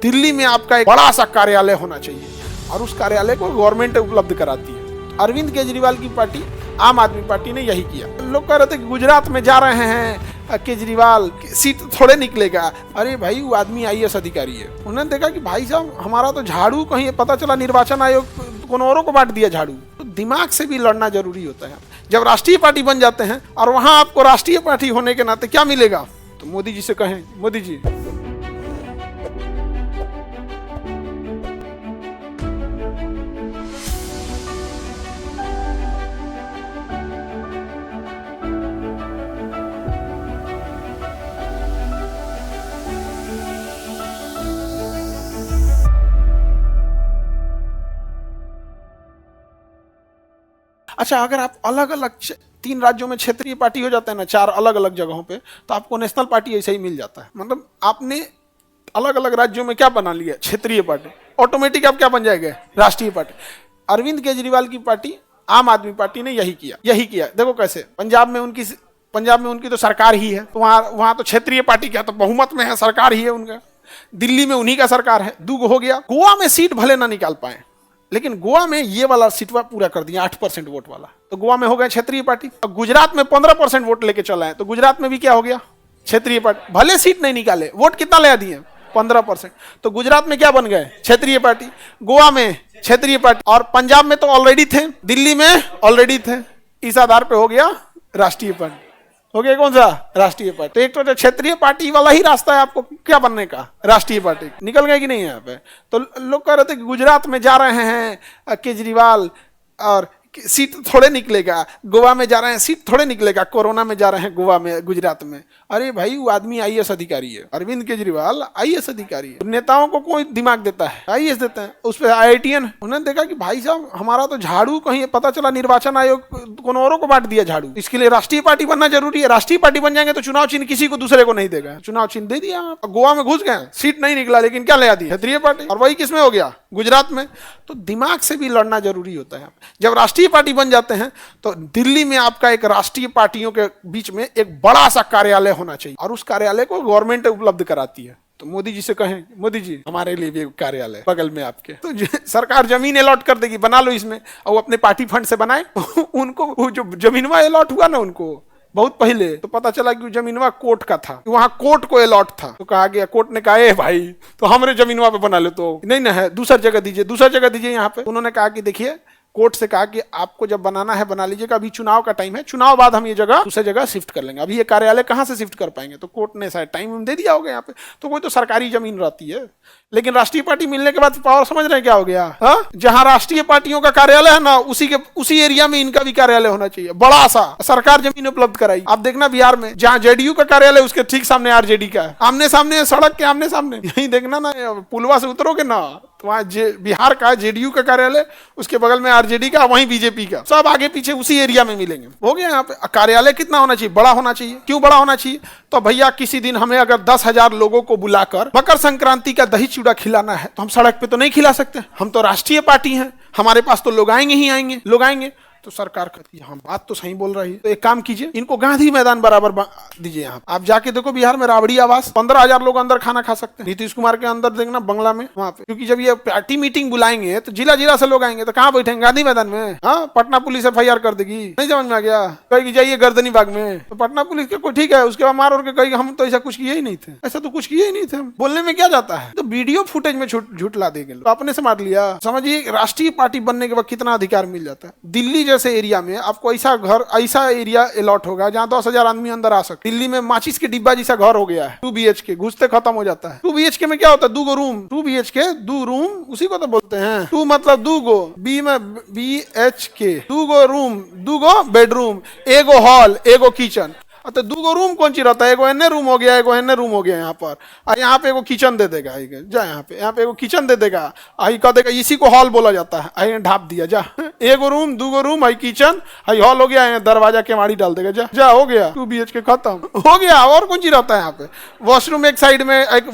दिल्ली में आपका एक बड़ा सा कार्यालय होना चाहिए और उस कार्यालय को गवर्नमेंट उपलब्ध कराती है। अरविंद केजरीवाल की पार्टी आम आदमी पार्टी ने यही किया। लोग कह रहे थे कि गुजरात में जा रहे हैं केजरीवाल, सीट थोड़े निकलेगा। अरे भाई, वो आदमी आईएएस अधिकारी है। उन्होंने देखा कि भाई साहब हमारा तो झाड़ू कहीं, पता चला निर्वाचन आयोग को औरों को बांट दिया झाड़ू। तो दिमाग से भी लड़ना जरूरी होता है। जब राष्ट्रीय पार्टी बन जाते हैं और वहां आपको राष्ट्रीय पार्टी होने के नाते क्या मिलेगा, तो मोदी जी से कहें, मोदी जी अच्छा, अगर आप अलग अलग 3 राज्यों में क्षेत्रीय पार्टी हो जाते हैं ना, 4 अलग अलग जगहों पे, तो आपको नेशनल पार्टी ऐसे ही मिल जाता है। मतलब आपने अलग अलग राज्यों में क्या बना लिया, क्षेत्रीय पार्टी, ऑटोमेटिक आप क्या बन जाएगा, राष्ट्रीय पार्टी। अरविंद केजरीवाल की पार्टी आम आदमी पार्टी ने यही किया। देखो कैसे, पंजाब में उनकी तो सरकार ही है, तो वहां तो क्षेत्रीय पार्टी क्या, तो बहुमत में है, सरकार ही है उनका। दिल्ली में उन्हीं का सरकार है, 2 हो गया। गोवा में सीट भले ना निकाल पाए, लेकिन गोवा में ये वाला सीटवा पूरा कर दिया, 8% वोट वाला, तो गोवा में हो गया क्षेत्रीय पार्टी। अब गुजरात में 15% वोट लेके चला है, तो गुजरात में भी क्या हो गया, क्षेत्रीय पार्टी। भले सीट नहीं निकाले, वोट कितना ले दिए, 15%, तो गुजरात में क्या बन गए, क्षेत्रीय पार्टी। गोवा में क्षेत्रीय पार्टी, और पंजाब में तो ऑलरेडी थे, दिल्ली में ऑलरेडी थे। इस आधार पे हो गया राष्ट्रीय पार्टी। हो गया कौन सा, राष्ट्रीय पार्टी। तो एक तो क्षेत्रीय पार्टी वाला ही रास्ता है आपको क्या बनने का, राष्ट्रीय पार्टी। निकल गए कि नहीं यहाँ पे। तो लोग कह रहे थे कि गुजरात में जा रहे हैं केजरीवाल और सीट थोड़े निकलेगा, गोवा में जा रहे हैं सीट थोड़े निकलेगा, कोरोना में जा रहे हैं गोवा में, गुजरात में। अरे भाई, वो आदमी आईएएस अधिकारी है, अरविंद केजरीवाल आईएएस अधिकारी है। नेताओं को कोई दिमाग देता है, आईएएस देते हैं, उस पर आईआईटीएन। उन्होंने देखा कि भाई साहब हमारा तो झाड़ू कहीं, पता चला निर्वाचन आयोग को औरों को बांट दिया झाड़ू। इसके लिए राष्ट्रीय पार्टी बनना जरूरी है। राष्ट्रीय पार्टी बन जाएंगे तो चुनाव चिन्ह किसी को दूसरे को नहीं देगा, चुनाव चिन्ह दे दिया। गोवा में घुस गए, सीट नहीं निकला, लेकिन क्या ले दी, क्षेत्रीय पार्टी। और वही किसमें हो गया, गुजरात में। तो दिमाग से भी लड़ना जरूरी होता है। जब राष्ट्रीय पार्टी बन जाते हैं तो दिल्ली में आपका एक राष्ट्रीय पार्टियों के बीच में एक बड़ा सा कार्यालय होना चाहिए और उस कार्यालय को गवर्नमेंट उपलब्ध कराती है। तो मोदी जी से कहें, मोदी जी हमारे लिए भी कार्यालय बगल में आपके, तो सरकार जमीन अलॉट कर देगी, बना लो इसमें, और अपने पार्टी फंड से बनाए। उनको जो जमीनवा अलॉट हुआ ना उनको बहुत पहले, तो पता चला कि जमीनवा कोर्ट का था, वहां कोर्ट को अलॉट था। तो कहा गया, कोर्ट ने कहा, ए भाई तो हमारे जमीनवा पे बना लो, तो नहीं ना है, दूसरी जगह दीजिए यहाँ पे। उन्होंने कहा कि देखिए, कोर्ट से कहा कि आपको जब बनाना है बना लीजिएगा, अभी चुनाव का टाइम है, चुनाव बाद हम ये जगह दूसरी जगह शिफ्ट कर लेंगे, अभी ये कार्यालय कहां से शिफ्ट कर पाएंगे। तो कोर्ट ने शायद टाइम दे दिया होगा यहाँ पे। तो कोई तो सरकारी जमीन रहती है, लेकिन राष्ट्रीय पार्टी मिलने के बाद पावर समझ रहे हैं क्या हो गया, जहां राष्ट्रीय पार्टियों का कार्यालय है ना, उसी एरिया में इनका भी कार्यालय होना चाहिए, बड़ा सा। सरकार जमीन उपलब्ध कराई। आप देखना बिहार में जहां जेडीयू का कार्यालय, उसके ठीक सामने आरजेडी का है, आमने सामने, सड़क के आमने सामने। यही देखना ना, पुलवा से उतरोगे ना, तो वहाँ बिहार का जेडीयू का कार्यालय, उसके बगल में आरजेडी का, वहीं बीजेपी का, सब आगे पीछे उसी एरिया में मिलेंगे। हो गया। यहाँ पे कार्यालय कितना होना चाहिए, बड़ा होना चाहिए। क्यों बड़ा होना चाहिए, तो भैया किसी दिन हमें अगर 10,000 लोगों को बुलाकर मकर संक्रांति का दही चूड़ा खिलाना है, तो हम सड़क पे तो नहीं खिला सकते, हम तो राष्ट्रीय पार्टी हैं, हमारे पास तो लोग आएंगे ही आएंगे, लोग आएंगे। तो सरकार कहती है, हाँ बात तो सही बोल रही है, तो एक काम कीजिए, इनको गांधी मैदान बराबर दीजिए। यहाँ आप जाके देखो, बिहार में राबड़ी आवास, 15,000 लोग अंदर खाना खा सकते हैं। नीतीश कुमार के अंदर देखना, बंगला में, वहाँ पे, क्योंकि जब ये पार्टी मीटिंग बुलाएंगे तो जिला से लोग आएंगे, तो कहाँ बैठेंगे, गांधी मैदान में। हाँ, पटना पुलिस FIR कर देगी, नहीं समझ में आ गया, कहेगी जाइए गर्दनी बाग में। तो पटना पुलिस के कोई ठीक है, उसके बाद मार और के कहेगी हम तो ऐसा कुछ किए ही नहीं थे, ऐसा तो कुछ किए ही नहीं थे। बोलने में क्या जाता है, तो वीडियो फुटेज में झूठ ला देंगे, तो अपने से मार लिया। समझिए राष्ट्रीय पार्टी बनने के बाद कितना अधिकार मिल जाता है। दिल्ली जैसे एरिया में आपको ऐसा एरिया अलॉट होगा जहां 10,000 आदमी अंदर आ सकते। दिल्ली में माचिस के डिब्बा जैसा घर हो गया है, 2 BHK, घुसते खत्म हो जाता है। 2 BHK में क्या होता है, 2 रूम, 2 BHK 2 रूम, उसी को तो बोलते हैं। 2 मतलब 2, बी में BHK, 2 room, 2 bedroom, 1 hall, 1 kitchen. तो 2 रूम कौन सी रहता है, एगो एने रूम हो गया, एगो एने रूम हो गया यहाँ पर, और यहाँ पे एगो किचन दे देगा, जा यहाँ पे एगो किचन दे देगा, आई कह देगा, इसी को हॉल बोला जाता है, आई ढाप दिया, जा 1 रूम, 2 रूम, आई किचन, आई हॉल हो गया, दरवाजा केवाड़ी डाल देगा, जा हो गया, 2 BHK खत्म हो गया। और कौन सी रहता है यहाँ पे, वॉशरूम एक साइड में, एक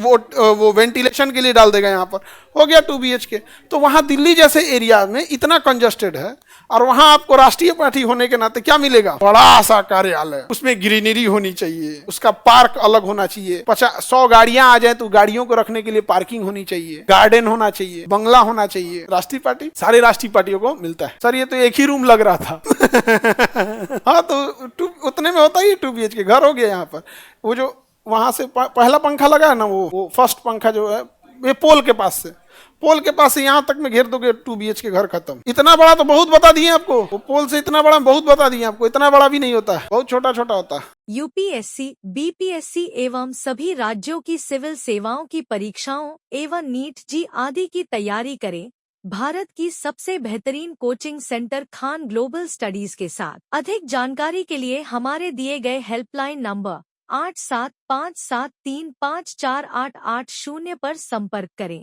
वो वेंटिलेशन के लिए डाल देगा यहाँ पर, हो गया 2 BHK। तो वहाँ दिल्ली जैसे एरिया में इतना कंजस्टेड है, और वहां आपको राष्ट्रीय पार्टी होने के नाते क्या मिलेगा? बड़ा सा कार्यालय, उसमें ग्रीनरी होनी चाहिए, उसका पार्क अलग होना चाहिए, 100 गाड़ियां आ जाए तो गाड़ियों को रखने के लिए पार्किंग होनी चाहिए, गार्डन होना चाहिए, बंगला होना चाहिए। राष्ट्रीय पार्टी सारे राष्ट्रीय पार्टियों को मिलता है। सर ये तो एक ही रूम लग रहा था। हाँ तो उतने में होता ही 2 BHK घर हो गया। यहाँ पर वो जो वहां से पहला पंखा लगा है ना, वो फर्स्ट पंखा जो है ये पोल के पास से यहाँ तक में घेर दोगे 2 BHK घर खत्म। इतना बड़ा तो बहुत बता दिए आपको, वो पोल से इतना बड़ा बहुत बता दिए आपको। इतना बड़ा भी नहीं होता है, बहुत छोटा छोटा होता है। यूपीएससी, बीपीएससी एवं सभी राज्यों की सिविल सेवाओं की परीक्षाओं एवं नीट जी आदि की तैयारी करें भारत की सबसे बेहतरीन coaching centre Khan global studies के साथ। अधिक जानकारी के लिए हमारे दिए गए हेल्पलाइन नंबर 8757354880 पर संपर्क करें।